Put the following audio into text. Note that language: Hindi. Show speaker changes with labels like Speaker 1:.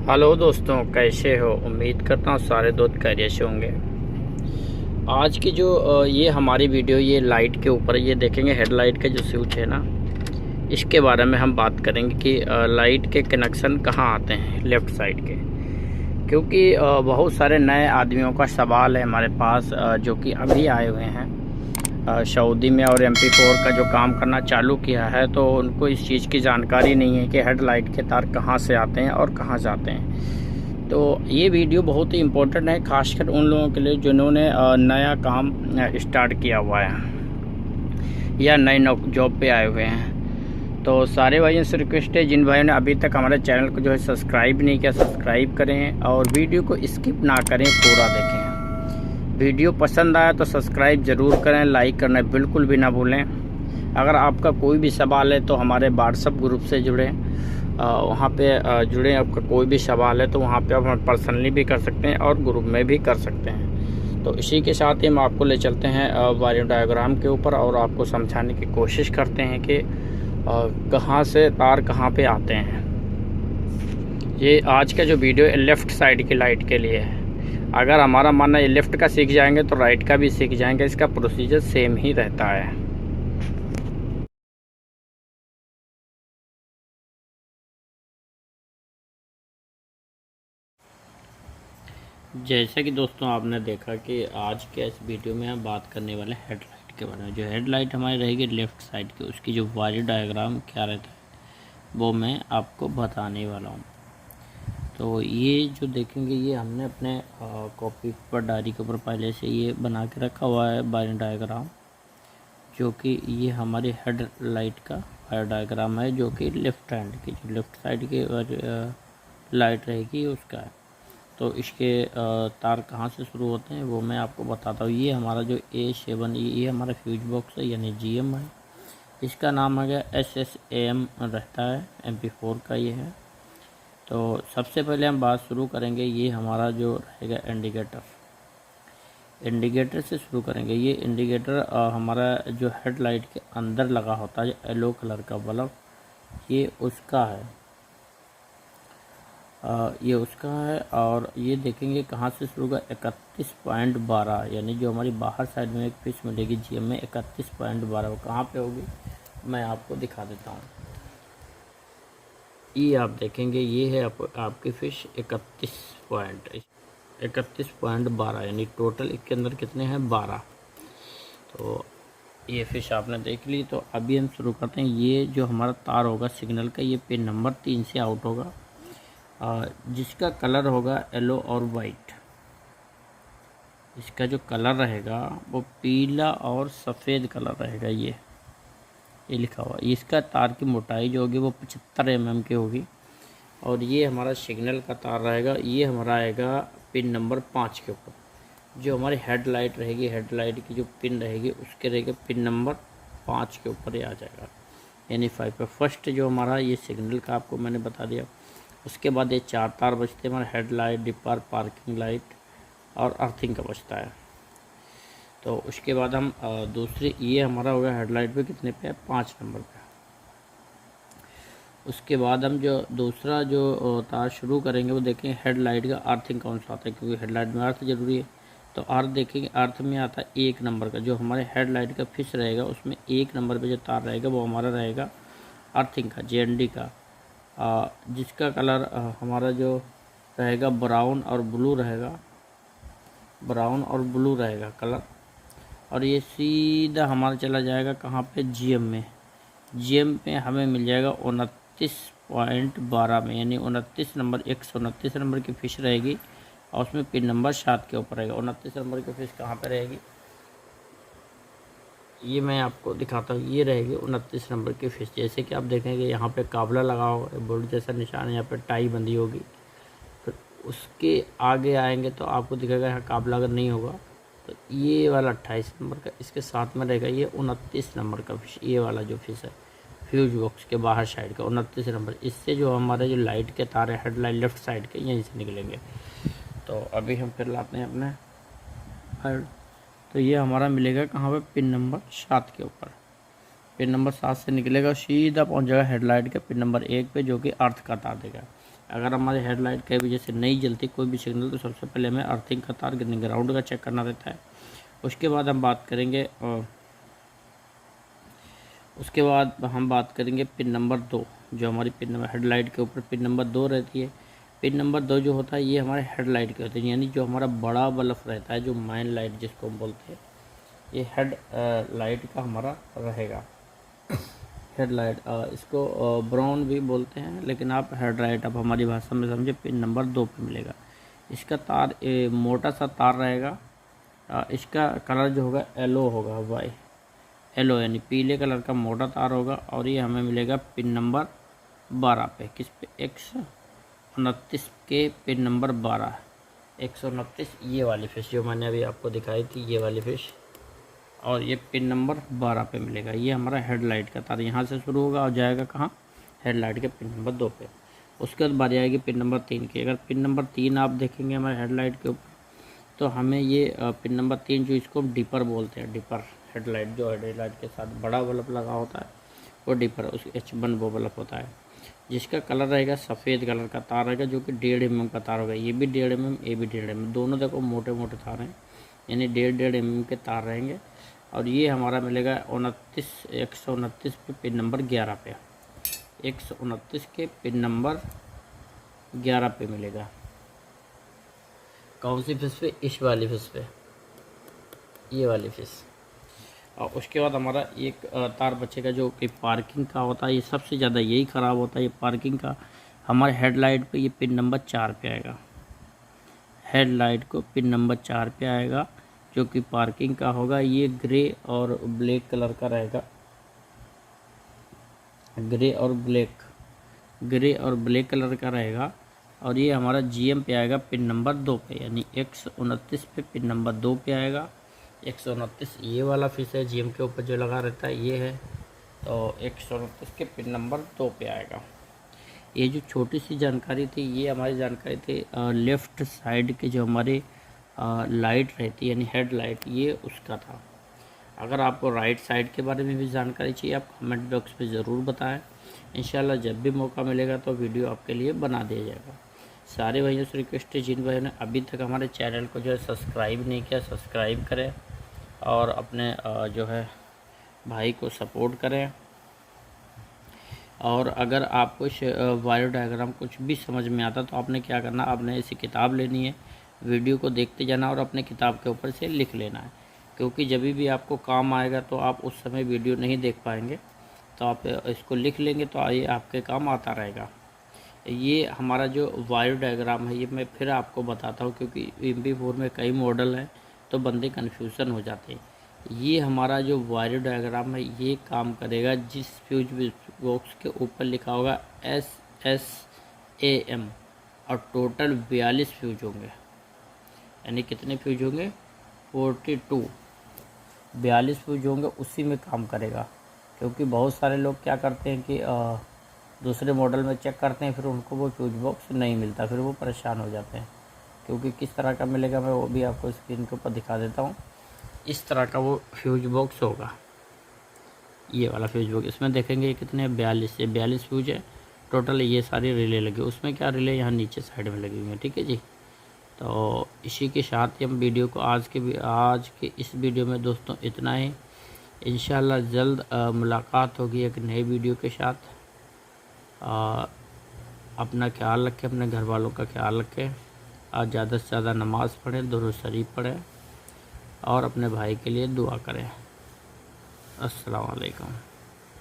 Speaker 1: हेलो दोस्तों, कैसे हो। उम्मीद करता हूँ सारे दोस्त खैरियत से होंगे। आज की जो ये हमारी वीडियो ये लाइट के ऊपर ये देखेंगे। हेडलाइट का जो स्विच है ना, इसके बारे में हम बात करेंगे कि लाइट के कनेक्शन कहाँ आते हैं लेफ़्ट साइड के। क्योंकि बहुत सारे नए आदमियों का सवाल है हमारे पास, जो कि अभी आए हुए हैं सऊदी में और MP4 का जो काम करना चालू किया है, तो उनको इस चीज़ की जानकारी नहीं है कि हेडलाइट के तार कहाँ से आते हैं और कहाँ जाते हैं। तो ये वीडियो बहुत ही इम्पोर्टेंट है, खासकर उन लोगों के लिए जिन्होंने नया काम स्टार्ट किया हुआ है या नए जॉब पे आए हुए हैं। तो सारे भाइयों से रिक्वेस्ट है, जिन भाइयों ने अभी तक हमारे चैनल को जो है सब्सक्राइब नहीं किया, सब्सक्राइब करें और वीडियो को स्किप ना करें, पूरा देखें। वीडियो पसंद आया तो सब्सक्राइब ज़रूर करें, लाइक करना बिल्कुल भी ना भूलें। अगर आपका कोई भी सवाल है तो हमारे व्हाट्सएप ग्रुप से जुड़ें, वहाँ पे जुड़ें। आपका कोई भी सवाल है तो वहाँ पे आप पर्सनली भी कर सकते हैं और ग्रुप में भी कर सकते हैं। तो इसी के साथ ही हम आपको ले चलते हैं वायरिंग डायग्राम के ऊपर और आपको समझाने की कोशिश करते हैं कि कहाँ से तार कहाँ पे आते हैं। ये आज का जो वीडियो है लेफ़्ट साइड की लाइट के लिए है। अगर हमारा मानना है लेफ़्ट का सीख जाएंगे तो राइट का भी सीख जाएंगे, इसका प्रोसीजर सेम ही रहता है। जैसे कि दोस्तों आपने देखा कि आज के इस वीडियो में हम बात करने वाले हैं हेडलाइट के बारे में। जो हेडलाइट हमारी रहेगी लेफ़्ट साइड की, उसकी जो वायर डायग्राम क्या रहता है वो मैं आपको बताने वाला हूँ। तो ये जो देखेंगे ये हमने अपने कॉपी पर डायरी के ऊपर पहले से ये बना के रखा हुआ है वायर डायग्राम, जो कि ये हमारी हेड लाइट का वायर डायग्राम है, जो कि लेफ़्ट हैंड की जो लेफ़्ट साइड की लाइट रहेगी उसका है। तो इसके तार कहाँ से शुरू होते हैं वो मैं आपको बताता हूँ। ये हमारा जो A7 ये हमारा फ्यूज बॉक्स है, यानी GM है। इसका नाम आ गया SSAM रहता है, MP4 का ये है। तो सबसे पहले हम बात शुरू करेंगे, ये हमारा जो रहेगा इंडिकेटर से शुरू करेंगे। ये इंडिकेटर हमारा जो हेडलाइट के अंदर लगा होता है, येलो कलर का बल्ब, ये उसका है। ये उसका है। और ये देखेंगे कहाँ से शुरू होगा, 31.12, यानी जो हमारी बाहर साइड में एक फिश मिलेगी GM में 31.12, वो कहाँ पे होगी मैं आपको दिखा देता हूँ। ये आप देखेंगे ये है आपकी फ़िश 31.12, यानी टोटल इसके अंदर कितने हैं 12। तो ये फ़िश आपने देख ली। तो अभी हम शुरू करते हैं। ये जो हमारा तार होगा सिग्नल का, ये पिन नंबर 3 से आउट होगा, जिसका कलर होगा येलो और वाइट। इसका जो कलर रहेगा वो पीला और सफ़ेद कलर रहेगा। ये लिखा हुआ। इसका तार की मोटाई जो होगी वो 75 mm की होगी। और ये हमारा सिग्नल का तार रहेगा, ये हमारा आएगा पिन नंबर 5 के ऊपर। जो हमारी हेडलाइट रहेगी, हेडलाइट की जो पिन रहेगी उसके रहेगा पिन नंबर 5 के ऊपर ही आ जाएगा, यानी 5 पे। फर्स्ट जो हमारा ये सिग्नल का आपको मैंने बता दिया। उसके बाद ये 4 तार बचते हैं हमारे, हेडलाइट, डिपर, पार्किंग लाइट और अर्थिंग का बचता है। तो उसके बाद हम दूसरी, ये हमारा हो गया हेडलाइट पे कितने पे है, 5 नंबर पे। उसके बाद हम जो दूसरा जो तार शुरू करेंगे वो देखेंगे हेडलाइट का अर्थिंग कौन सा आता है, क्योंकि हेडलाइट में अर्थ जरूरी है। तो अर्थ देखेंगे, अर्थ में आता है 1 नंबर का। जो हमारे हेडलाइट का फिश रहेगा उसमें 1 नंबर पे जो तार रहेगा वो हमारा रहेगा अर्थिंग का, JND का, जिसका कलर हमारा जो रहेगा ब्राउन और ब्लू रहेगा, ब्राउन और ब्लू रहेगा कलर। और ये सीधा हमारा चला जाएगा कहाँ पे, GM में। GM पे हमें मिल जाएगा 29.12 में, यानी 29 नंबर, 129 नंबर की फ़िश रहेगी और उसमें पिन नंबर 7 के ऊपर रहेगा। 29 नंबर की फ़िश कहाँ पे रहेगी, ये मैं आपको दिखाता हूँ। ये रहेगी 29 नंबर की फ़िश। जैसे कि आप देखेंगे यहाँ पे काबला लगा होगा, बोल्ट जैसा निशान है, यहाँ पे टाई बंधी होगी। फिर उसके आगे आएंगे तो आपको दिखेगा यहाँ काबला अगर नहीं होगा तो ये वाला 28 नंबर का, इसके साथ में रहेगा ये 29 नंबर का फ़िश। ये वाला जो फ़िश है फ्यूज बॉक्स के बाहर साइड का 29 नंबर, इससे जो हमारे जो लाइट के तार है हेडलाइट लेफ़्ट साइड के, यहीं से निकलेंगे। तो अभी हम फिर लाते हैं अपने हेड। तो ये हमारा मिलेगा कहाँ पे, पिन नंबर 7 के ऊपर। पिन नंबर 7 से निकलेगा, सीधा पहुँच जाएगा हेडलाइट के पिन नंबर 1 पे, जो कि अर्थ का तार देगा। अगर हमारे हेडलाइट कई वजह से नहीं जलती कोई भी सिग्नल, तो सबसे पहले हमें अर्थिंग का तार ग्राउंड का चेक करना रहता है। उसके बाद हम बात करेंगे पिन नंबर 2, जो हमारी पिन नंबर हेडलाइट के ऊपर पिन नंबर 2 रहती है। पिन नंबर 2 जो होता है ये हमारे हेडलाइट के होते हैं, यानी जो हमारा बड़ा बल्ब रहता है, जो मेन लाइट जिसको हम बोलते हैं, ये हेड लाइट का हमारा रहेगा। हेडलाइट इसको ब्राउन भी बोलते हैं, लेकिन आप हेडलाइट आप हमारी भाषा में समझे, पिन नंबर 2 पे मिलेगा। इसका तार मोटा सा तार रहेगा। इसका कलर जो होगा येलो होगा, येलो यानी पीले कलर का मोटा तार होगा। और ये हमें मिलेगा पिन नंबर 12 पे। किस पे? 129 के पिन नंबर 12, 129 ये वाली फिश जो मैंने अभी आपको दिखाई थी, ये वाली फिश, और ये पिन नंबर 12 पे मिलेगा। ये हमारा हेडलाइट का तार यहाँ से शुरू होगा और जाएगा कहाँ? हेडलाइट के पिन नंबर 2 पे। उसके बाद बारी आएगी पिन नंबर 3 की। अगर पिन नंबर 3 आप देखेंगे हमारे हेडलाइट के ऊपर, तो हमें ये पिन नंबर 3 जो इसको हम डिपर बोलते हैं, डिपर हेडलाइट, जो हेडलाइट के साथ बड़ा बल्ब लगा होता है वो डिपर, उस H1 वो बल्ब होता है, जिसका कलर रहेगा सफ़ेद कलर का तार रहेगा, जो कि 1.5 mm का तार होगा। ये भी 1.5 mm, ये भी 1.5 mm, दोनों देखो मोटे मोटे तार हैं, यानी 1.5 mm के तार रहेंगे। और ये हमारा मिलेगा 129 पे पिन नंबर 11 पे, 129 के पिन नंबर 11 पे मिलेगा। कौन सी फिश पे? इस वाली फिश पे, ये वाली फिश। और उसके बाद हमारा एक तार बचेगा जो कि पार्किंग का होता है। ये सबसे ज़्यादा यही ख़राब होता है, ये पार्किंग का। हमारे हेडलाइट पे ये पिन नंबर 4 पे आएगा, हेडलाइट को पिन नंबर 4 पे आएगा, जो कि पार्किंग का होगा। ये ग्रे और ब्लैक कलर का रहेगा, ग्रे और ब्लैक कलर का रहेगा। और ये हमारा GM पे आएगा पिन नंबर 2 पे, यानी 129 पे पिन नंबर 2 पे आएगा। 129 ये वाला फिश है, GM के ऊपर जो लगा रहता है ये है, तो 129 के पिन नंबर 2 पे आएगा। ये जो छोटी सी जानकारी थी, ये हमारी जानकारी थी लेफ़्ट साइड के जो हमारे लाइट रहती है, यानी हेड लाइट, ये उसका था। अगर आपको राइट साइड के बारे में भी जानकारी चाहिए, आप कमेंट बॉक्स पे ज़रूर बताएं। इंशाल्लाह जब भी मौका मिलेगा तो वीडियो आपके लिए बना दिया जाएगा। सारे भाइयों से रिक्वेस्ट है, जिन भाइयों ने अभी तक हमारे चैनल को जो है सब्सक्राइब नहीं किया, सब्सक्राइब करें और अपने जो है भाई को सपोर्ट करें। और अगर आपको वायर डायग्राम कुछ भी समझ में आता तो आपने क्या करना, आपने ऐसी किताब लेनी है, वीडियो को देखते जाना और अपने किताब के ऊपर से लिख लेना है, क्योंकि जब भी आपको काम आएगा तो आप उस समय वीडियो नहीं देख पाएंगे। तो आप इसको लिख लेंगे तो ये आपके काम आता रहेगा। ये हमारा जो वायर डायग्राम है, ये मैं फिर आपको बताता हूँ, क्योंकि MP4 में कई मॉडल हैं तो बंदे कन्फ्यूज़न हो जाते हैं। ये हमारा जो वायर डायग्राम है ये काम करेगा जिस फ्यूज बॉक्स के ऊपर लिखा होगा SSAM, और टोटल 42 फ्यूज होंगे। यानी कितने फ्यूज होंगे? 42 फ्यूज होंगे, उसी में काम करेगा। क्योंकि बहुत सारे लोग क्या करते हैं कि दूसरे मॉडल में चेक करते हैं, फिर उनको वो फ्यूज बॉक्स नहीं मिलता, फिर वो परेशान हो जाते हैं। क्योंकि किस तरह का मिलेगा मैं वो भी आपको स्क्रीन के ऊपर दिखा देता हूँ। इस तरह का वो फ्यूज बॉक्स होगा, ये वाला फ्यूज बॉक्स। इसमें देखेंगे कितने 42 फ्यूज है टोटल। ये सारी रिले लगी, उसमें क्या रिले यहाँ नीचे साइड में लगी हुई हैं, ठीक है जी। तो इसी के साथ ही हम वीडियो को आज के इस वीडियो में दोस्तों इतना ही। इंशाल्लाह जल्द मुलाकात होगी एक नए वीडियो के साथ। अपना ख्याल रखें, अपने घर वालों का ख्याल रखें, आज ज़्यादा से ज़्यादा नमाज़ पढ़ें, दुरूद शरीफ पढ़ें और अपने भाई के लिए दुआ करें। अस्सलाम वालेकुम।